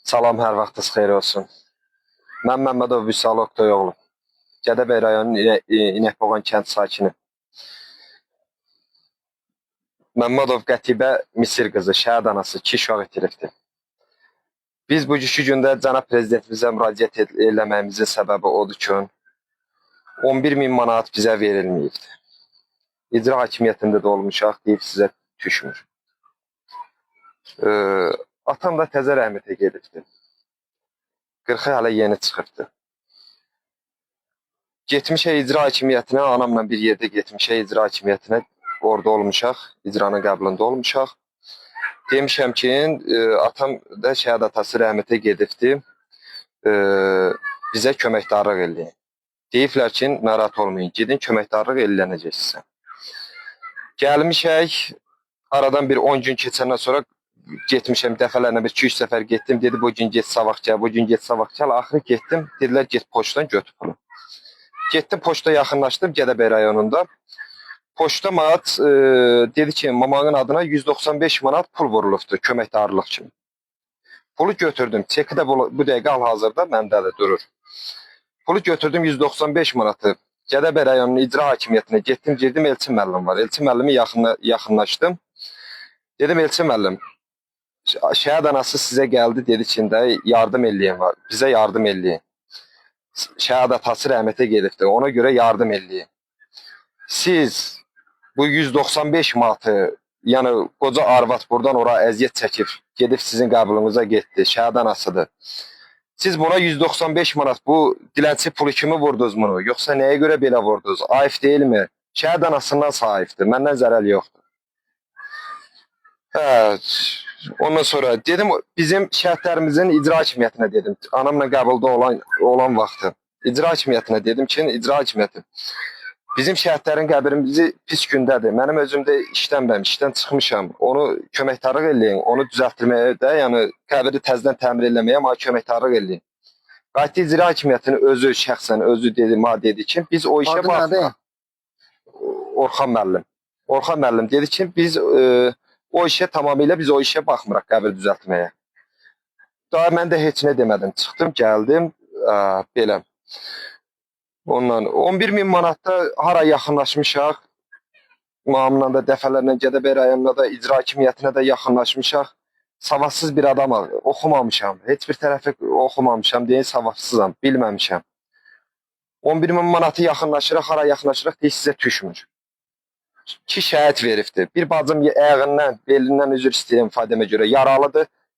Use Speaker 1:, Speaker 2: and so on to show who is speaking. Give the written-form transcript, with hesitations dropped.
Speaker 1: Salam, hər vaxtınız xeyir olsun. Mən Məmmədov Vüsal Oqtoyoğlu. Gədəbəy rayonunun İnəkboğan kənd sakini. Məmmədov Qətibə Misir qızı, şəhid anası 2 uşaq itiribdir. Biz bu gündə cənab prezidentimizə müraciət eləməyimizin səbəbi odur ki, 11.000 manat bizə verilməyibdir. İcra hakimiyyətində də olmuşaq, deyib sizə düşmür. Atam da təzə rəhmətə gedibdir. 40-ı hələ yeni çıxıbdır. Getmişək icra hakimiyyətinə, anamla bir yerdə getmişək icra hakimiyyətinə, orada olmuşaq, icranın qəbulunda olmuşaq. Demişəm ki, atam da şəhid atası rəhmətə gedibdir, bizə köməkdarlıq eləyin. Deyiblər ki, narahat olmayın, gidin köməkdarlıq elənəcək sizə. Gəlmişək, aradan bir 10 gün keçəndən sonra getmişəm, dəfələrlə bir 2-3 səfər getdim, dedi bu gün get savaq gəl, bu gün get savaq gəl, axırı getdim, dedilər get poçtdan götür pulu. Getdim poçta yaxınlaşdım Gədəbəy rayonunda. Poçta manat dedi ki, mamanın adına 195 manat pul vurulubdur köməkdarlıq kimi. Pulu götürdüm. Çeki də bu dəqiqə hal-hazırda məndədir, durur. Pulu götürdüm 195 manatı. Gədəbəy rayonunun icra hakimiyyətinə getdim, girdim Elçin müəllim var. Elçin müəllimi yaxınlaşdım. Dedim Elçin müəllim, şəhid anası sizə gəldi, dedi ki, yardım eləyin var. Bizə yardım eləyin. Şəhid atası rəhmətə gedibdir. Ona görə yardım eləyin. Siz bu 195 manatı, yəni qoca arvad buradan ora əziyyət çəkib, gedib sizin qəbulunuza getdi, şəhid anasıdır. Siz buna 195 manat bu dilənçi pulu kimi vurdunuz bunu? Yoxsa nəyə görə belə vurdunuz? Ayıb deyilmi? Şəhid anasından sahibdir, məndən zərəl yoxdur. Ondan sonra dedim, bizim şəhidlərimizin icra hakimiyyətinə dedim, anamla qəbulda olan vaxtı. İcra hakimiyyətinə dedim ki, icra hakimiyyəti. Bizim şəhidlərin qəbrimizi pis gündədir. Mənim özüm də işdən çıxmışam. Onu köməkdarlıq eləyin, onu düzəltdirməyə də, yəni qəbri təzədən təmir eləməyə amma köməkdarlıq eləyin. Qayıtdı icra hakimiyyətinin özü şəxsən özü dedi ki, biz o işə baxmırıq. Orxan müəllim. Orxan müəllim dedi ki, biz o işə tamamilə biz o işə baxmırıq qəbri düzəltməyə. Daha mən də heç nə demədim. Çıxdım, gəldim, belə. Ondan 11.000 manatda hara yaxınlaşmışaq. Mamamla da dəfələrlə Gədəbəy rayonuna da icra hakimiyyətinə də yaxınlaşmışaq. Savadsız bir adamam, oxumamışam. Heç bir tərəfi oxumamışam, deyin savadsızam, bilməmişəm. 11.000 manatı yaxınlaşırıq, hara yaxınlaşırıq deyə sizə düşmür. 2 şəhid veribdir. Bir bacım ayağından, belindən üzr istəyirəm ifadəmə görə yaralıdır.